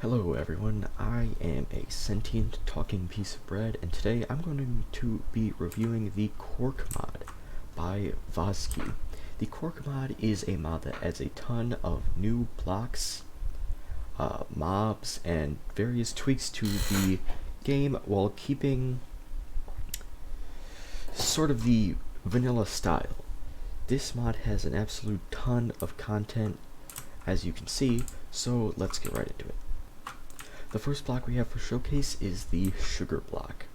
Hello everyone, I am a sentient talking piece of bread, and today I'm going to be reviewing the Quark mod by Vazkii. The Quark mod is a mod that adds a ton of new blocks, mobs, and various tweaks to the game while keeping sort of the vanilla style. This mod has an absolute ton of content, as you can see, so let's get right into it. The first block we have for showcase is the sugar block.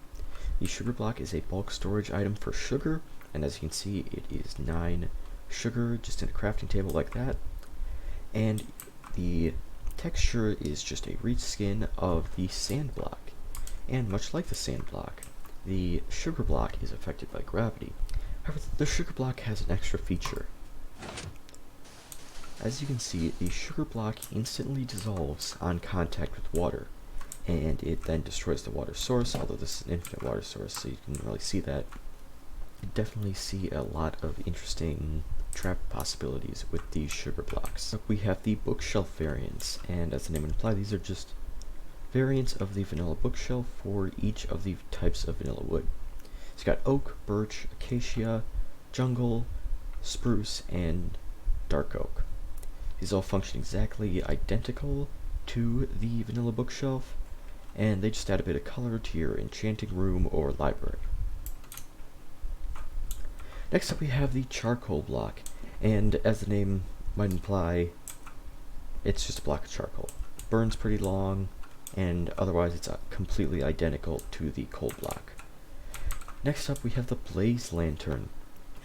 The sugar block is a bulk storage item for sugar, and as you can see it is 9 sugar just in a crafting table like that. And the texture is just a reskin of the sand block. And much like the sand block, the sugar block is affected by gravity. However, the sugar block has an extra feature. As you can see, the sugar block instantly dissolves on contact with water, and it then destroys the water source, although this is an infinite water source, so you can really see that. You definitely see a lot of interesting trap possibilities with these sugar blocks. We have the bookshelf variants, and as the name would imply, these are just variants of the vanilla bookshelf for each of the types of vanilla wood. So you got oak, birch, acacia, jungle, spruce, and dark oak. These all function exactly identical to the vanilla bookshelf, and they just add a bit of color to your enchanting room or library. Next up we have the charcoal block, and as the name might imply, it's just a block of charcoal. It burns pretty long, and otherwise it's completely identical to the coal block. Next up we have the blaze lantern,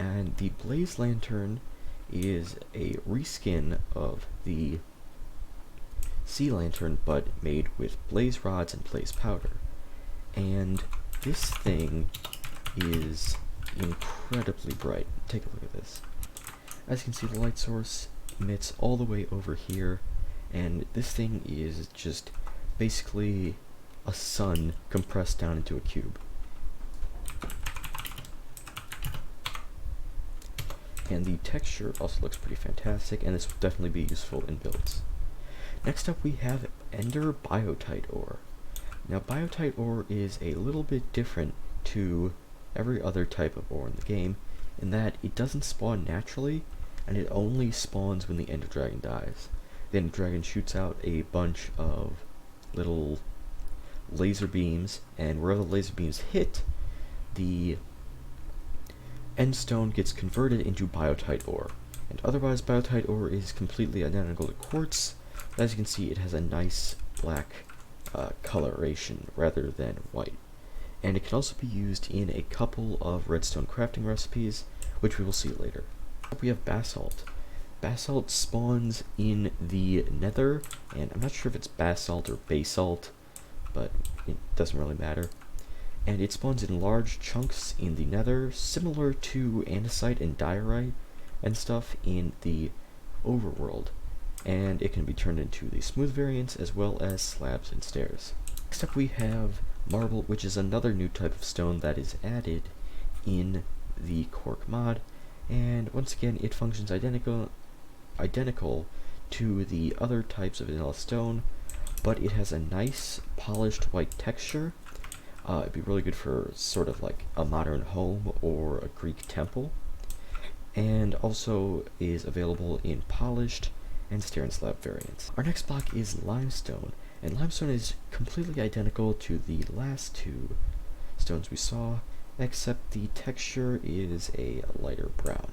and the blaze lantern is a reskin of the sea lantern, but made with blaze rods and blaze powder. And this thing is incredibly bright. Take a look at this. As you can see, the light source emits all the way over here, and this thing is just basically a sun compressed down into a cube. And the texture also looks pretty fantastic, and this will definitely be useful in builds. Next up we have Endor biotite ore. Now biotite ore is a little bit different to every other type of ore in the game, in that it doesn't spawn naturally, and it only spawns when the Ender Dragon dies. The Ender Dragon shoots out a bunch of little laser beams, and wherever the laser beams hit, the Endstone gets converted into biotite ore, and otherwise biotite ore is completely identical to quartz, but as you can see it has a nice black coloration rather than white. And it can also be used in a couple of redstone crafting recipes, which we will see later. We have basalt. Basalt spawns in the nether, and I'm not sure if it's basalt or basalt, but it doesn't really matter. And it spawns in large chunks in the nether, similar to andesite and diorite and stuff in the overworld, and it can be turned into the smooth variants as well as slabs and stairs. Next up we have marble, which is another new type of stone that is added in the Quark mod, and once again it functions identical to the other types of vanilla stone, but it has a nice polished white texture. It'd be really good for sort of like a modern home or a Greek temple, and also is available in polished and stair and slab variants. Our next block is limestone, and limestone is completely identical to the last two stones we saw, except the texture is a lighter brown.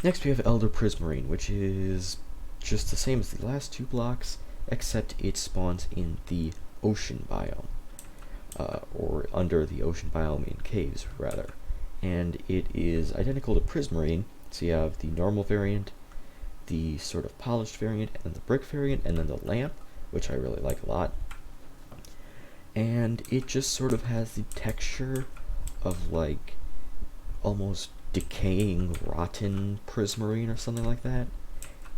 Next we have Elder Prismarine, which is just the same as the last two blocks, except it spawns in the ocean biome. Or under the ocean biome in caves, rather. And it is identical to Prismarine, so you have the normal variant, the sort of polished variant, and the brick variant, and then the lamp, which I really like a lot. And it just sort of has the texture of like almost decaying, rotten Prismarine or something like that.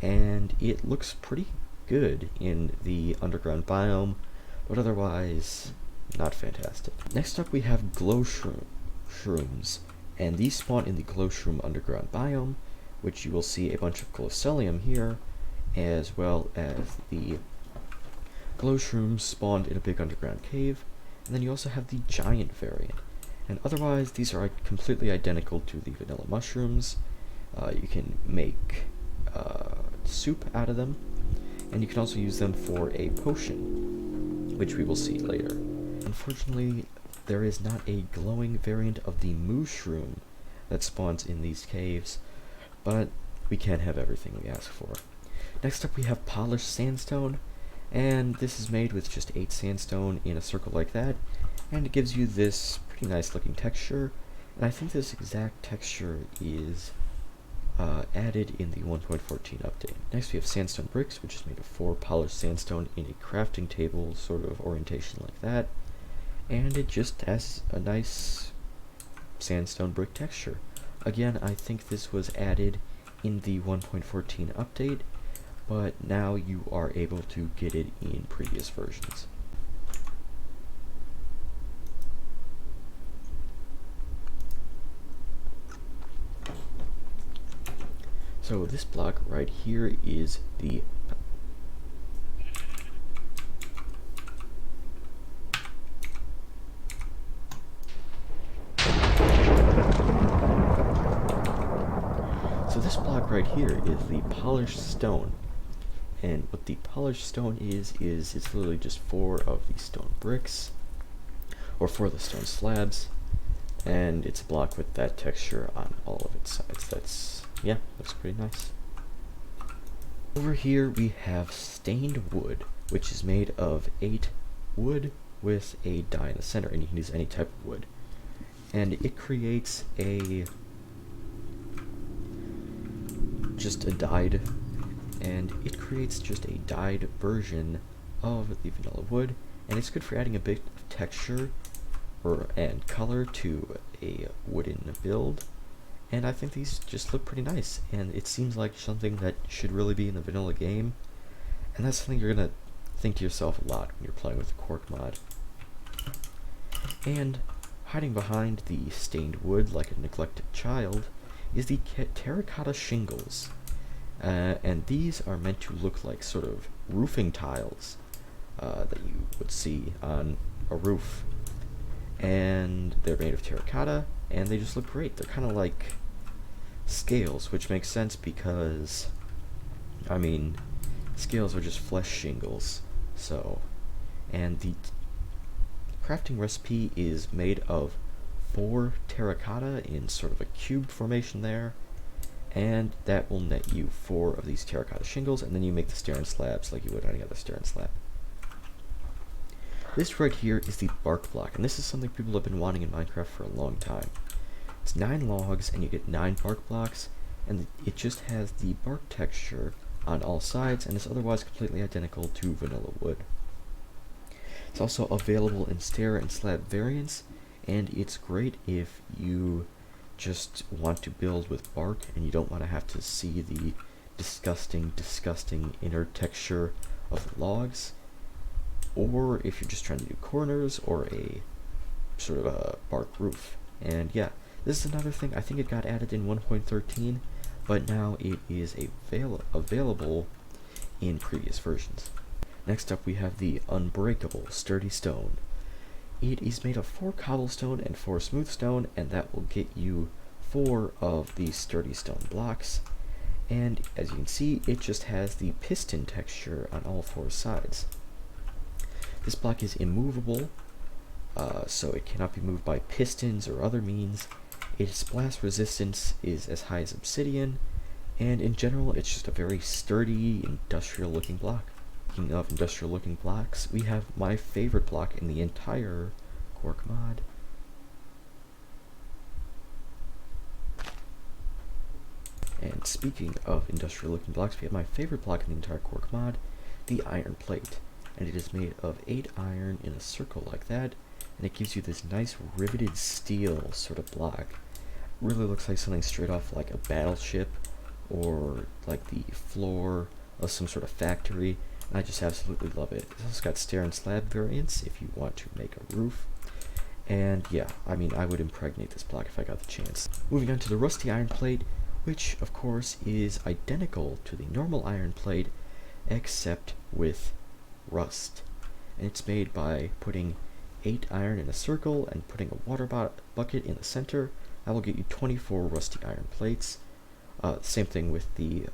And it looks pretty good in the underground biome, but otherwise not fantastic. Next up we have glow shrooms, and these spawn in the glow shroom underground biome, which you will see a bunch of glowstellium here, as well as the Glow shrooms spawned in a big underground cave, and then you also have the giant variant. And otherwise, these are completely identical to the vanilla mushrooms. You can make soup out of them, and you can also use them for a potion, which we will see later. Unfortunately, there is not a glowing variant of the mushroom that spawns in these caves, but we can't have everything we ask for. Next up we have polished sandstone, and this is made with just 8 sandstone in a circle like that, and it gives you this pretty nice looking texture, and I think this exact texture is added in the 1.14 update. Next we have sandstone bricks, which is made of 4 polished sandstone in a crafting table sort of orientation like that, and it just has a nice sandstone brick texture. Again, I think this was added in the 1.14 update, but now you are able to get it in previous versions. So this block right here is the polished stone. And what the polished stone is it's literally just 4 of these stone bricks, or 4 of the stone slabs, and it's a block with that texture on all of its sides. Looks pretty nice. Over here we have stained wood, which is made of 8 wood with a dye in the center, and you can use any type of wood. And it creates just a dyed version of the vanilla wood, and it's good for adding a bit of texture and color to a wooden build. And I think these just look pretty nice, and it seems like something that should really be in the vanilla game, and that's something you're gonna think to yourself a lot when you're playing with the Quark mod. And hiding behind the stained wood like a neglected child is the terracotta shingles, and these are meant to look like sort of roofing tiles that you would see on a roof, and they're made of terracotta, and they just look great. They're kind of like scales, which makes sense because, I mean, scales are just flesh shingles. So, and the crafting recipe is made of 4 terracotta in sort of a cube formation there, and that will net you 4 of these terracotta shingles, and then you make the stair and slabs like you would any other stair and slab. This right here is the bark block, and this is something people have been wanting in Minecraft for a long time. It's 9 logs, and you get 9 bark blocks, and it just has the bark texture on all sides, and is otherwise completely identical to vanilla wood. It's also available in stair and slab variants, and it's great if you just want to build with bark and you don't want to have to see the disgusting inner texture of the logs, or if you're just trying to do corners or a sort of a bark roof. And yeah, this is another thing. I think it got added in 1.13, but now it is available in previous versions. Next up we have the unbreakable sturdy stone. It is made of 4 cobblestone and 4 smooth stone, and that will get you 4 of the sturdy stone blocks. And as you can see, it just has the piston texture on all 4 sides. This block is immovable, so it cannot be moved by pistons or other means. Its blast resistance is as high as obsidian, and in general it's just a very sturdy, industrial looking block. Speaking of industrial looking blocks, we have my favorite block in the entire Quark mod. And speaking of industrial looking blocks, we have my favorite block in the entire Quark mod, the iron plate. And it is made of 8 iron in a circle like that, and it gives you this nice riveted steel sort of block. Really looks like something straight off like a battleship or like the floor of some sort of factory. I just absolutely love it. It's also got stair and slab variants if you want to make a roof. And yeah, I mean, I would impregnate this block if I got the chance. Moving on to the rusty iron plate, which of course is identical to the normal iron plate, except with rust. and it's made by putting 8 iron in a circle and putting a water bucket in the center. That will get you 24 rusty iron plates. Same thing with the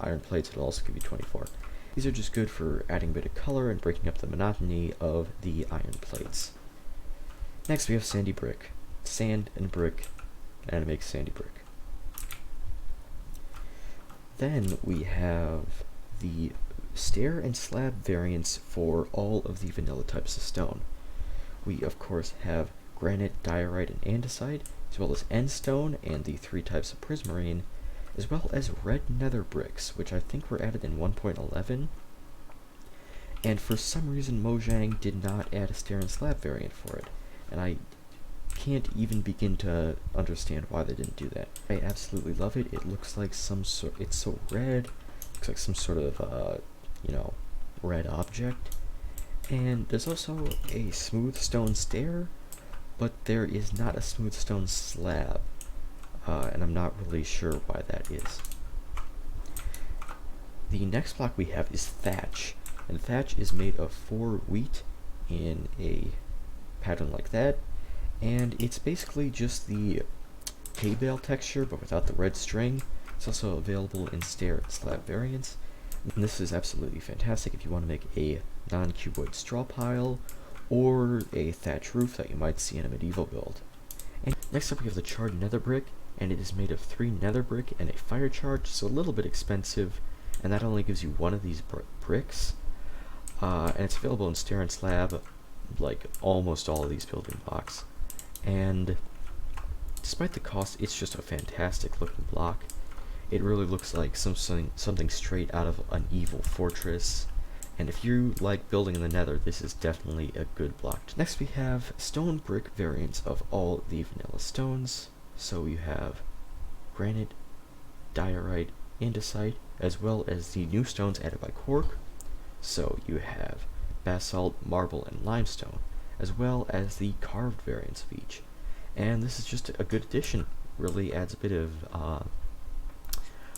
iron plates, it'll also give you 24. These are just good for adding a bit of color and breaking up the monotony of the iron plates. Next we have sandy brick. Sand and brick, and it makes sandy brick. Then we have the stair and slab variants for all of the vanilla types of stone. We of course have granite, diorite, and andesite, as well as endstone and the 3 types of prismarine, as well as red nether bricks, which I think were added in 1.11. And for some reason Mojang did not add a stair and slab variant for it, and I can't even begin to understand why they didn't do that. I absolutely love it. It looks like it's so red, looks like some sort of red object. And there's also a smooth stone stair, but there is not a smooth stone slab, and I'm not really sure why that is. The next block we have is thatch, and thatch is made of 4 wheat in a pattern like that, and it's basically just the hay bale texture but without the red string. It's also available in stair and slab variants, and this is absolutely fantastic if you want to make a non-cuboid straw pile or a thatch roof that you might see in a medieval build. And next up we have the charred nether brick, and it is made of 3 nether brick and a fire charge, so a little bit expensive, and that only gives you 1 of these bricks, and it's available in stair and slab like almost all of these building blocks. And despite the cost, it's just a fantastic looking block. It really looks like something straight out of an evil fortress, and if you like building in the nether, this is definitely a good block. Next we have stone brick variants of all the vanilla stones. So you have granite, diorite, andesite, as well as the new stones added by Quark. So you have basalt, marble, and limestone, as well as the carved variants of each. And this is just a good addition. Really adds a bit of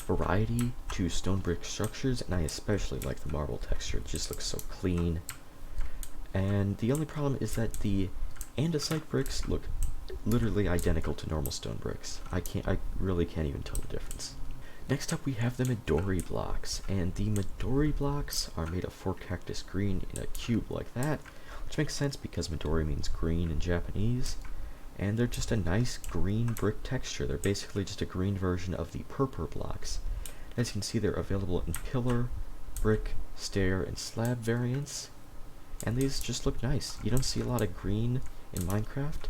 variety to stone brick structures, and I especially like the marble texture. It just looks so clean. And the only problem is that the andesite bricks look literally identical to normal stone bricks. I really can't even tell the difference. Next up we have the Midori Blocks, and the Midori Blocks are made of 4 cactus green in a cube like that, which makes sense because Midori means green in Japanese, and they're just a nice green brick texture. They're basically just a green version of the purple blocks. As you can see, they're available in pillar, brick, stair, and slab variants, and these just look nice. You don't see a lot of green in Minecraft,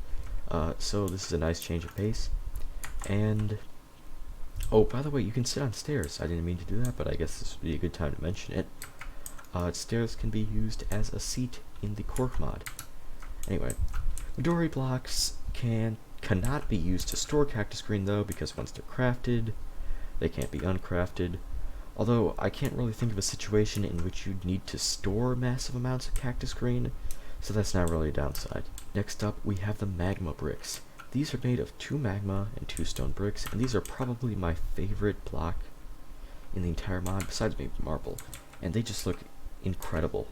so this is a nice change of pace. And oh, by the way, you can sit on stairs. I didn't mean to do that, but I guess this would be a good time to mention it. Stairs can be used as a seat in the Quark mod. Anyway, Midori blocks cannot be used to store cactus green though, because once they're crafted, they can't be uncrafted. Although I can't really think of a situation in which you'd need to store massive amounts of cactus green, so that's not really a downside. Next up, we have the magma bricks. These are made of 2 magma and 2 stone bricks, and these are probably my favorite block in the entire mod, besides maybe marble, and they just look incredible.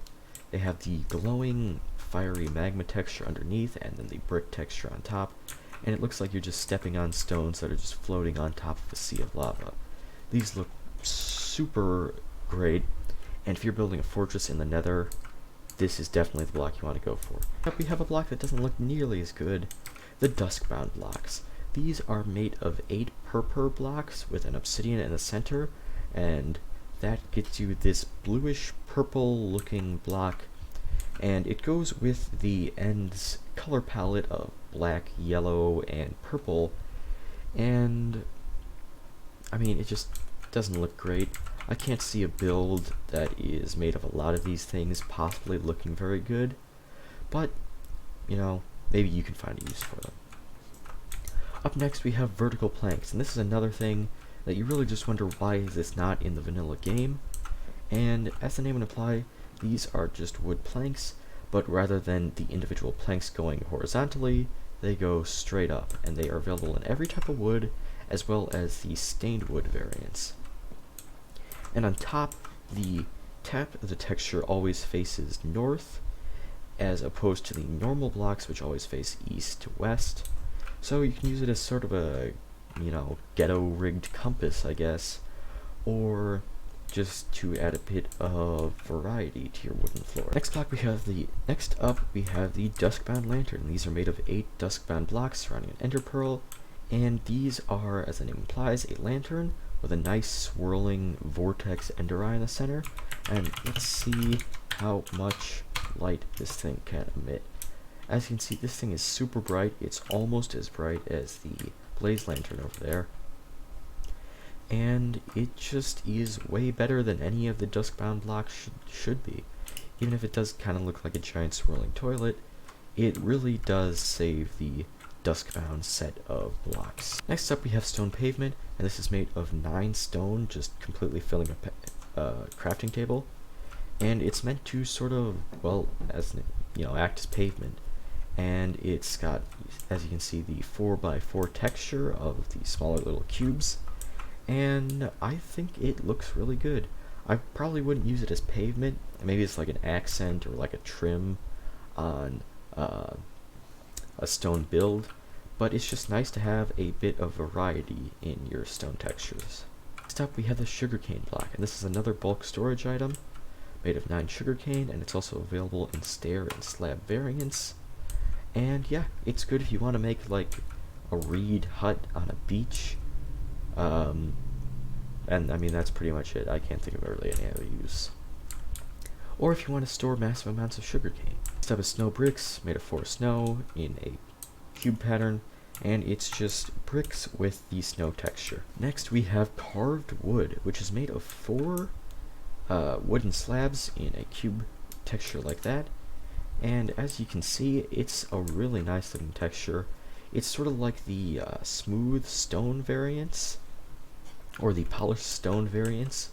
They have the glowing, fiery magma texture underneath, and then the brick texture on top, and it looks like you're just stepping on stones that are just floating on top of a sea of lava. These look super great, and if you're building a fortress in the nether, this is definitely the block you want to go for. But we have a block that doesn't look nearly as good, the Dusk-bound blocks. These are made of 8 purple blocks with an obsidian in the center, and that gets you this bluish purple looking block, and it goes with the end's color palette of black, yellow, and purple, and I mean, it just doesn't look great. I can't see a build that is made of a lot of these things possibly looking very good, but you know, maybe you can find a use for them. Up next we have vertical planks, and this is another thing that you really just wonder, why is this not in the vanilla game? And as the name would imply, these are just wood planks, but rather than the individual planks going horizontally, they go straight up, and they are available in every type of wood, as well as the stained wood variants. And on top, the texture always faces north, as opposed to the normal blocks, which always face east to west. So you can use it as sort of a, ghetto rigged compass, I guess, or just to add a bit of variety to your wooden floor. Next up we have the Duskbound Lantern. These are made of 8 Duskbound blocks surrounding an ender pearl, and these are, as the name implies, a lantern with a nice swirling vortex ender eye in the center. And let's see how much light this thing can emit. As you can see, this thing is super bright. It's almost as bright as the blaze lantern over there. And it just is way better than any of the Duskbound blocks should be. Even if it does kind of look like a giant swirling toilet, it really does save the Duskbound set of blocks. Next up we have stone pavement, and this is made of 9 stone, just completely filling a crafting table. And it's meant to sort of, well, act as pavement. And it's got, as you can see, the 4x4 texture of the smaller little cubes. And I think it looks really good. I probably wouldn't use it as pavement. Maybe it's like an accent or like a trim on a stone build, but it's just nice to have a bit of variety in your stone textures. Next up we have the sugarcane block, and this is another bulk storage item made of 9 sugarcane, and it's also available in stair and slab variants. And yeah, it's good if you want to make like a reed hut on a beach. And I mean, that's pretty much it. I can't think of really any other use. Or if you want to store massive amounts of sugarcane. Next up is snow bricks, made of 4 snow in a cube pattern, and it's just bricks with the snow texture. Next we have carved wood, which is made of 4 wooden slabs in a cube texture like that. And as you can see, it's a really nice looking texture. It's sort of like the smooth stone variants, or the polished stone variants,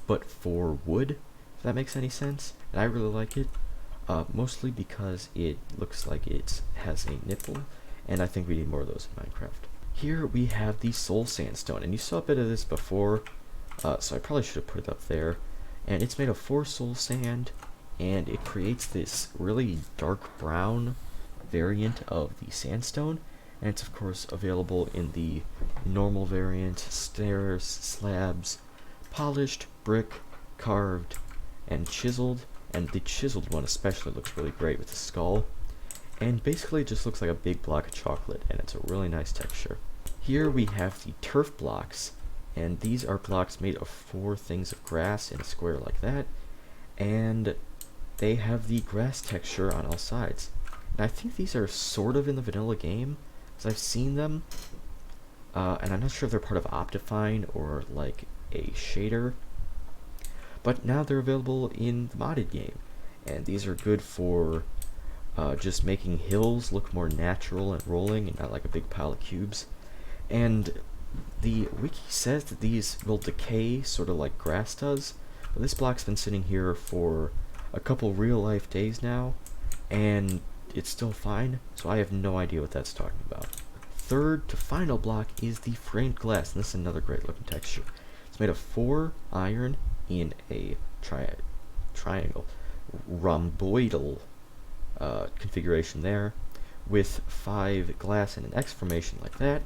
but for wood, if that makes any sense. And I really like it, mostly because it looks like it has a nipple, and I think we need more of those in Minecraft. Here we have the soul sandstone, and you saw a bit of this before, so I probably should have put it up there. And it's made of 4 soul sand, and it creates this really dark brown variant of the sandstone. And it's of course available in the normal variant, stairs, slabs, polished, brick, carved, and chiseled. And the chiseled one especially looks really great with the skull. And basically it just looks like a big block of chocolate, and it's a really nice texture. Here we have the turf blocks, and these are blocks made of 4 things of grass in a square like that. And they have the grass texture on all sides. And I think these are sort of in the vanilla game, I've seen them, and I'm not sure if they're part of Optifine or like a shader, but now they're available in the modded game, and these are good for just making hills look more natural and rolling and not like a big pile of cubes. And the wiki says that these will decay sort of like grass does, but this block's been sitting here for a couple real life days now, and it's still fine, so I have no idea what that's talking about. Third to final block is the framed glass, and this is another great looking texture. It's made of 4 iron in a triangle, rhomboidal configuration there, with 5 glass in an X formation like that,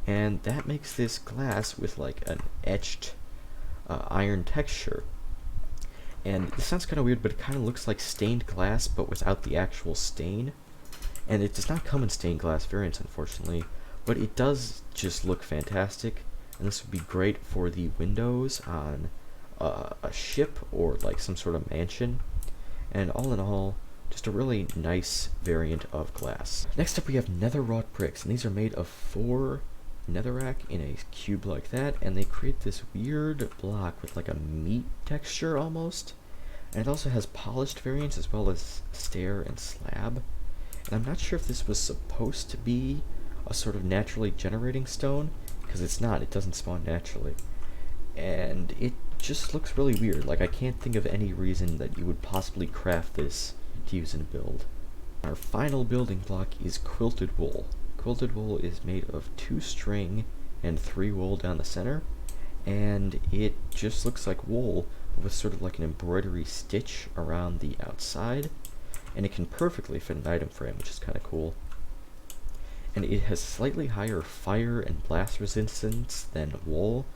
and that makes this glass with like an etched iron texture. And this sounds kind of weird, but it kind of looks like stained glass, but without the actual stain. And it does not come in stained glass variants, unfortunately, but it does just look fantastic. And this would be great for the windows on a ship or like some sort of mansion. And all in all, just a really nice variant of glass. Next up we have Nether Rot bricks, and these are made of 4 netherrack in a cube like that, and they create this weird block with like a meat texture almost. And it also has polished variants as well as stair and slab. And I'm not sure if this was supposed to be a sort of naturally generating stone, because it's not, it doesn't spawn naturally. And it just looks really weird. Like, I can't think of any reason that you would possibly craft this to use in a build. Our final building block is Quilted Wool. Quilted Wool is made of 2 string and 3 wool down the center, and it just looks like wool, but with sort of like an embroidery stitch around the outside. and it can perfectly fit an item frame, which is kind of cool. And it has slightly higher fire and blast resistance than wool,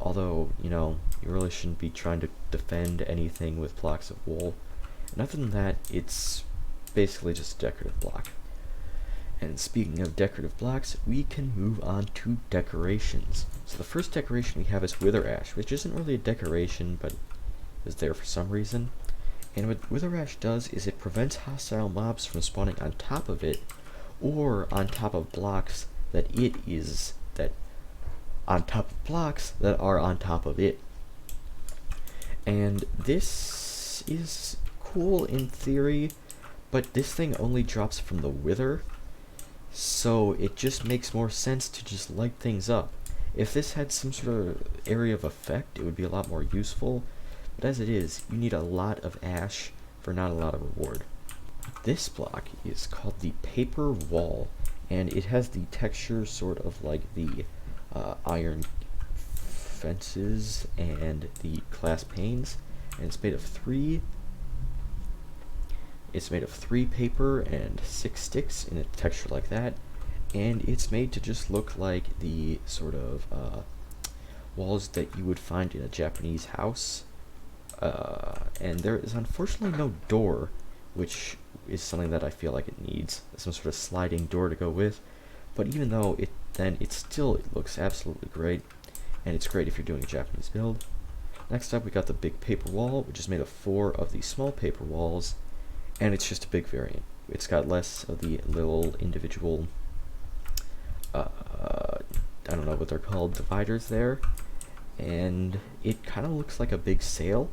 although, you know, you really shouldn't be trying to defend anything with blocks of wool. And other than that, it's basically just a decorative block. And speaking of decorative blocks, we can move on to decorations. So the first decoration we have is Wither Ash, which isn't really a decoration, but is there for some reason. And what Wither Ash does is it prevents hostile mobs from spawning on top of it, or on top of blocks that on top of blocks that are on top of it. And this is cool in theory, but this thing only drops from the wither, so it just makes more sense to just light things up. If this had some sort of area of effect, it would be a lot more useful, but as it is, you need a lot of ash for not a lot of reward. This block is called the Paper Wall, and it has the texture sort of like the iron fences and the glass panes, and it's made of three paper and 6 sticks in a texture like that, and it's made to just look like the sort of walls that you would find in a Japanese house. And there is unfortunately no door, which is something that I feel like it needs, some sort of sliding door to go with. But even though it looks absolutely great, and it's great if you're doing a Japanese build. Next up, we got the big paper wall, which is made of 4 of the small paper walls, and it's just a big variant. It's got less of the little individual, I don't know what they're called, dividers there, and it kind of looks like a big sail.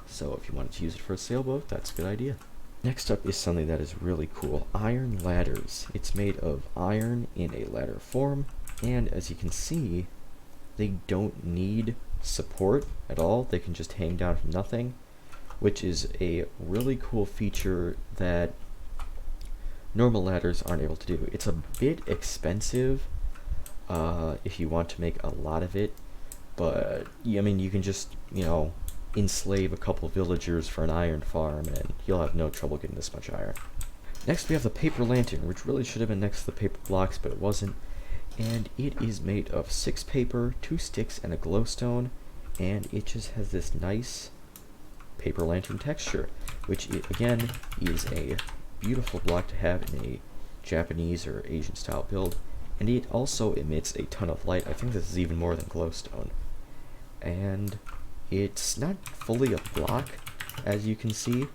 So if you wanted to use it for a sailboat, that's a good idea. Next up is something that is really cool, iron ladders. It's made of iron in a ladder form, and as you can see, they don't need support at all. They can just hang down from nothing, which is a really cool feature that normal ladders aren't able to do. It's a bit expensive if you want to make a lot of it, but I mean, you can just, you know, enslave a couple villagers for an iron farm and you'll have no trouble getting this much iron. Next we have the paper lantern, which really should have been next to the paper blocks, but it wasn't. And it is made of 6 paper, 2 sticks, and a glowstone, and it just has this nice paper lantern texture, which again is a beautiful block to have in a Japanese or Asian style build, and it also emits a ton of light. I think this is even more than glowstone. And it's not fully a block, as you can see.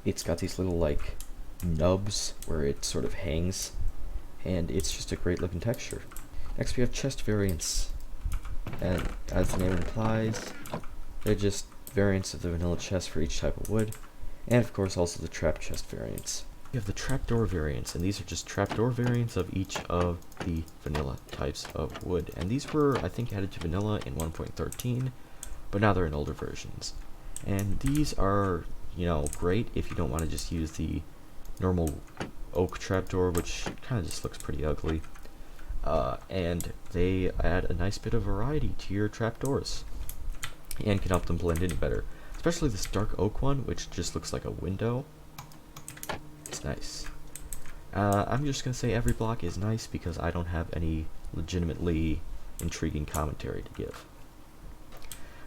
It's got these little like nubs where it sort of hangs, and it's just a great looking texture. Next we have chest variants, and as the name implies, they're just variants of the vanilla chest for each type of wood, and of course also the trap chest variants. We have the trapdoor variants, and these are just trapdoor variants of each of the vanilla types of wood, and these were, I think, added to vanilla in 1.13, but now they're in older versions. And these are, you know, great if you don't want to just use the normal oak trapdoor, which kind of just looks pretty ugly, and they add a nice bit of variety to your trapdoors and can help them blend in better, especially this dark oak one, which just looks like a window. It's nice. I'm just gonna say every block is nice because I don't have any legitimately intriguing commentary to give.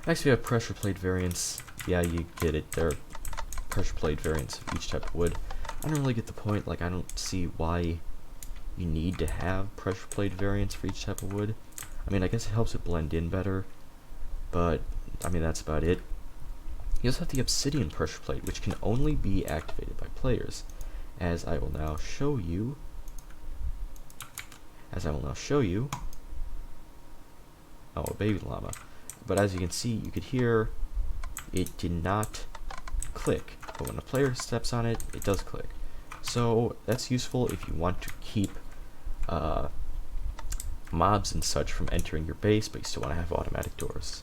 Next we have pressure plate variants. Yeah, you get it, they're pressure plate variants of each type of wood. I don't really get the point. Like, I don't see why you need to have pressure plate variants for each type of wood. I mean, I guess it helps it blend in better, but I mean, that's about it. You also have the obsidian pressure plate, which can only be activated by players, as I will now show you. Oh, a baby llama. But as you can see, you could hear it did not click, but when a player steps on it, it does click. So that's useful if you want to keep mobs and such from entering your base, but you still want to have automatic doors.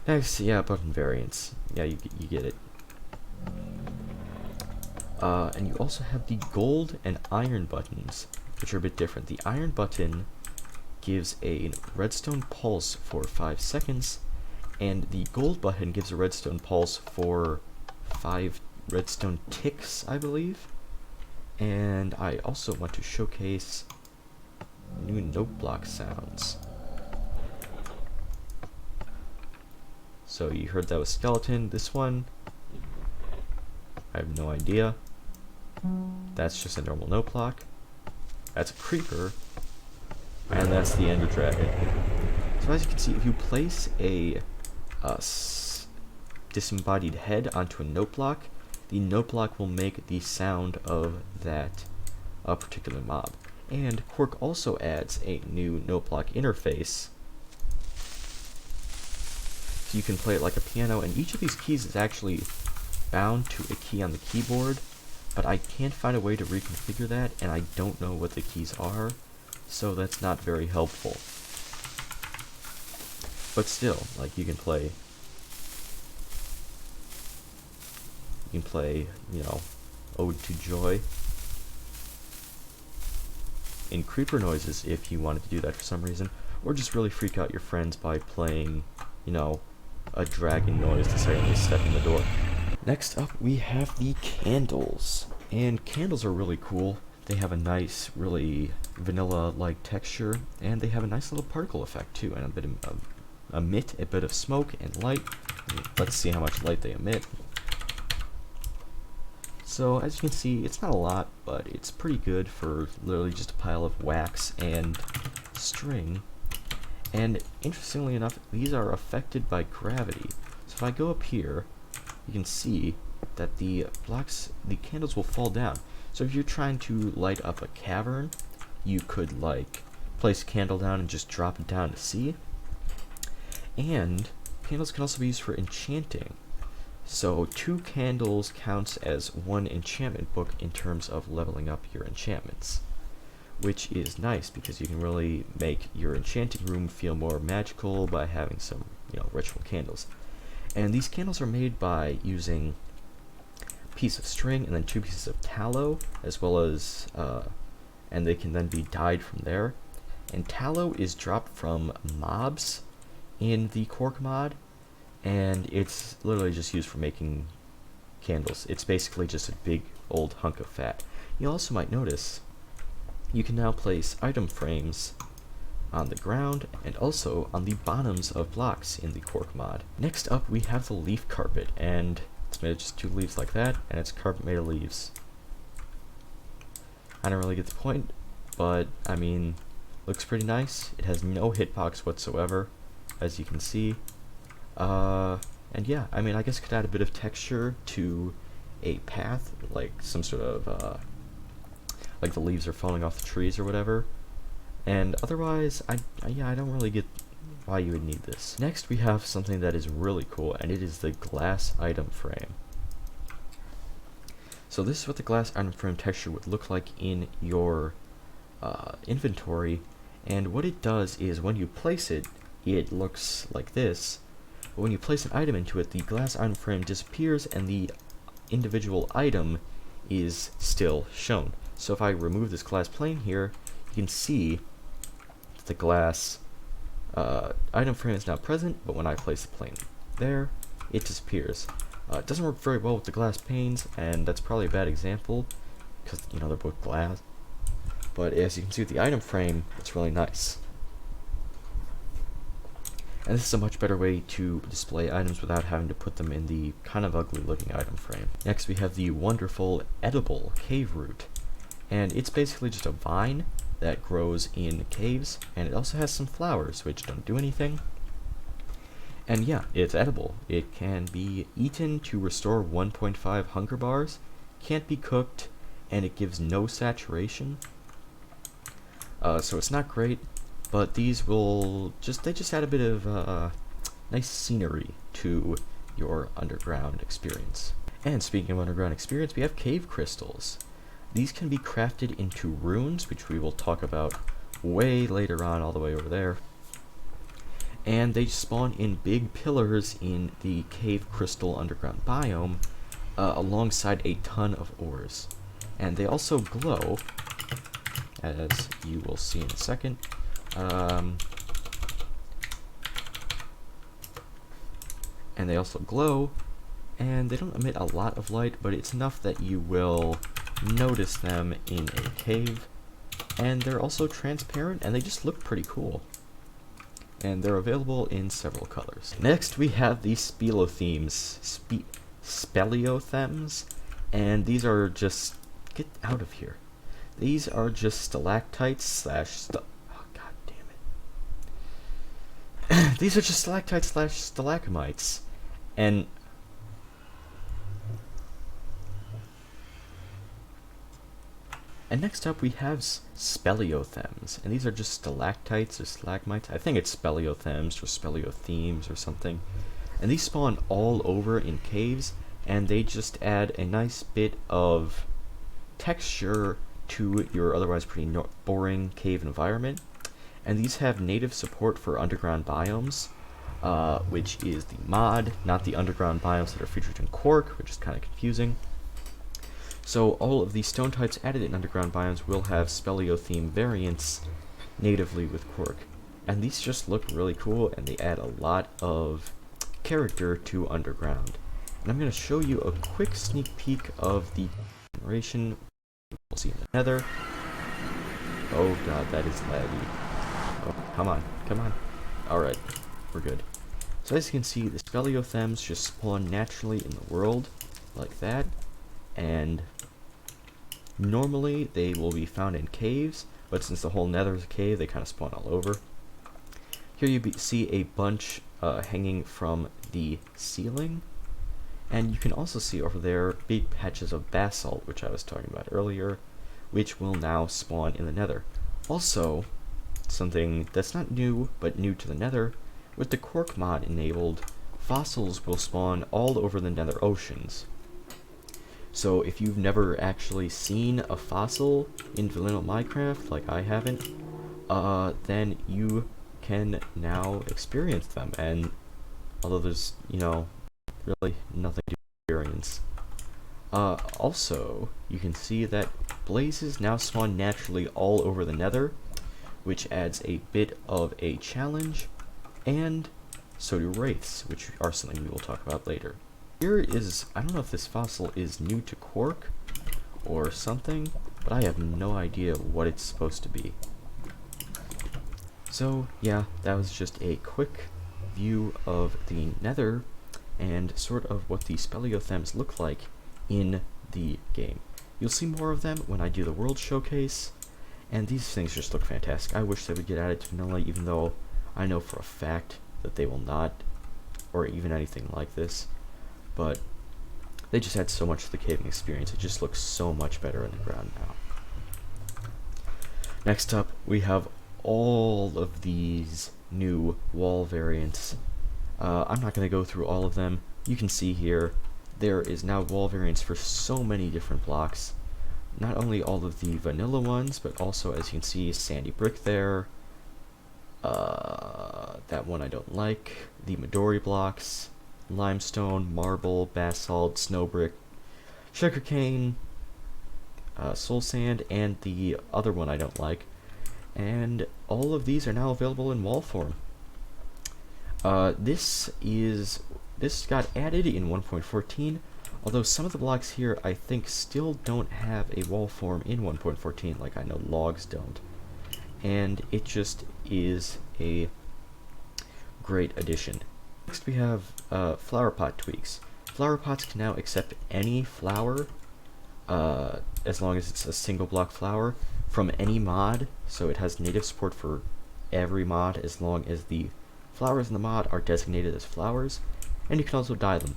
Next, yeah, button variants. Yeah, you get it. And you also have the gold and iron buttons, which are a bit different. The iron button gives a redstone pulse for 5 seconds, and the gold button gives a redstone pulse for 5 redstone ticks, I believe. And I also want to showcase new note block sounds. So you heard that was skeleton. This one, I have no idea. That's just a normal note block. That's a creeper. And that's the Ender Dragon. So as you can see, if you place a disembodied head onto a note block, the note block will make the sound of that particular mob. And Quark also adds a new note block interface. So you can play it like a piano, and each of these keys is actually bound to a key on the keyboard, but I can't find a way to reconfigure that, and I don't know what the keys are, so that's not very helpful. But still, like, you can play, you know, Ode to Joy in creeper noises if you wanted to do that for some reason, or just really freak out your friends by playing, you know, a dragon noise the second they step in the door. Next up, we have the candles, and candles are really cool. They have a nice, really vanilla-like texture, and they have a nice little particle effect too, and emit a bit of smoke and light. Let's see how much light they emit. So as you can see, it's not a lot, but it's pretty good for literally just a pile of wax and string. And interestingly enough, these are affected by gravity. So if I go up here, you can see that the candles will fall down. So if you're trying to light up a cavern, you could like place a candle down and just drop it down to see. And candles can also be used for enchanting. So 2 candles counts as 1 enchantment book in terms of leveling up your enchantments, which is nice because you can really make your enchanting room feel more magical by having some, you know, ritual candles. And these candles are made by using a piece of string and then 2 pieces of tallow, as well as, and they can then be dyed from there. And tallow is dropped from mobs in the Quark mod, and it's literally just used for making candles. It's basically just a big old hunk of fat. You also might notice you can now place item frames on the ground and also on the bottoms of blocks in the Quark mod. Next up, we have the leaf carpet, and it's made of just 2 leaves like that, and it's carpet made of leaves. I don't really get the point, but I mean, looks pretty nice. It has no hitbox whatsoever, as you can see. And yeah, I mean, I guess it could add a bit of texture to a path, like some sort of, like the leaves are falling off the trees or whatever. And otherwise, I don't really get why you would need this. Next, we have something that is really cool, and it is the glass item frame. So this is what the glass item frame texture would look like in your inventory, and what it does is when you place it, it looks like this. But when you place an item into it, the glass item frame disappears and the individual item is still shown. So if I remove this glass plane here, you can see the glass item frame is now present, but when I place the plane there, it disappears. It doesn't work very well with the glass panes, and that's probably a bad example, because, you know, they're both glass. But as you can see with the item frame, it's really nice. And this is a much better way to display items without having to put them in the kind of ugly looking item frame. Next we have the wonderful edible cave root. And it's basically just a vine that grows in caves, and it also has some flowers which don't do anything. And yeah, it's edible. It can be eaten to restore 1.5 hunger bars, can't be cooked, and it gives no saturation. So it's not great, but these will just add a bit of nice scenery to your underground experience. And speaking of underground experience, we have cave crystals. These can be crafted into runes, which we will talk about way later on, all the way over there. And they spawn in big pillars in the cave crystal underground biome, alongside a ton of ores. And they also glow, as you will see in a second. And they also glow, and they don't emit a lot of light, but it's enough that you will notice them in a cave. And they're also transparent, and they just look pretty cool. And they're available in several colors. Next, we have the Speleothems, and these are just, get out of here. These are just stalactites slash oh god damn it. These are just stalactites slash stalagmites, and next up we have Speleothems, and these are just stalactites or stalagmites. I think it's Speleothems or Speleothemes or something. And these spawn all over in caves, and they just add a nice bit of texture to your otherwise pretty boring cave environment. And these have native support for underground biomes, which is the mod, not the underground biomes that are featured in Quark, which is kind of confusing. So all of the stone types added in underground biomes will have Speleotheme variants natively with Quark. And these just look really cool, and they add a lot of character to underground. And I'm going to show you a quick sneak peek of the generation. We'll see in the Nether. Oh god, that is laggy. Oh, come on, come on. Alright, we're good. So as you can see, the Speleothems just spawn naturally in the world, like that. And normally they will be found in caves, but since the whole Nether is a cave, they kind of spawn all over. Here you see a bunch hanging from the ceiling, and you can also see over there big patches of basalt, which I was talking about earlier, which will now spawn in the Nether. Also, something that's not new, but new to the Nether, with the Quark mod enabled, fossils will spawn all over the Nether oceans. So if you've never actually seen a fossil in vanilla Minecraft, like I haven't, then you can now experience them, and although there's, you know, really nothing to experience. Also, you can see that blazes now spawn naturally all over the Nether, which adds a bit of a challenge, and so do wraiths, which are something we will talk about later. Here is, I don't know if this fossil is new to Quark or something, but I have no idea what it's supposed to be. So yeah, that was just a quick view of the Nether and sort of what the Speleothems look like in the game. You'll see more of them when I do the world showcase, and these things just look fantastic. I wish they would get added to vanilla, even though I know for a fact that they will not, or even anything like this. But they just add so much to the caving experience. It just looks so much better in the ground now. Next up, we have all of these new wall variants. I'm not going to go through all of them. You can see here, there is now wall variants for so many different blocks. Not only all of the vanilla ones, but also, as you can see, sandy brick there. That one I don't like. The Midori blocks. Limestone, marble, basalt, snow brick, sugarcane, soul sand, and the other one I don't like. And all of these are now available in wall form. This got added in 1.14, although some of the blocks here I think still don't have a wall form in 1.14, like I know logs don't. And it just is a great addition. Next we have Flowerpot tweaks. Flowerpots can now accept any flower, as long as it's a single block flower, from any mod, so it has native support for every mod as long as the flowers in the mod are designated as flowers, and you can also dye them.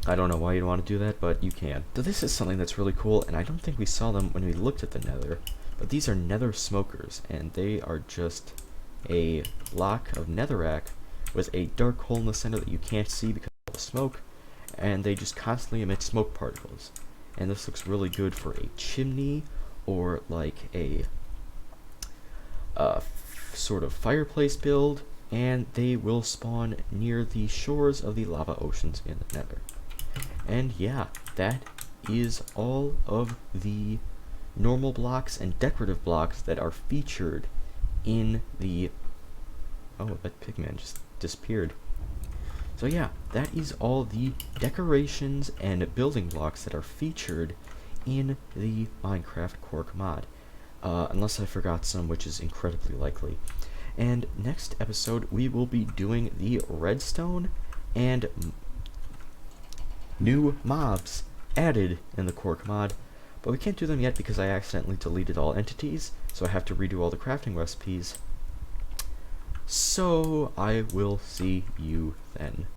I don't know why you'd want to do that, but you can. So this is something that's really cool, and I don't think we saw them when we looked at the Nether, but these are Nether smokers, and they are just a block of netherrack with a dark hole in the center that you can't see because of the smoke, and they just constantly emit smoke particles. And this looks really good for a chimney or like a sort of fireplace build, and they will spawn near the shores of the lava oceans in the Nether. And yeah, that is all of the normal blocks and decorative blocks that are featured in the... Oh, that pigman just disappeared. So yeah, that is all the decorations and building blocks that are featured in the Minecraft Quark mod. Unless I forgot some, which is incredibly likely. And next episode, we will be doing the redstone and new mobs added in the Quark mod. But we can't do them yet because I accidentally deleted all entities, so I have to redo all the crafting recipes. So I will see you then.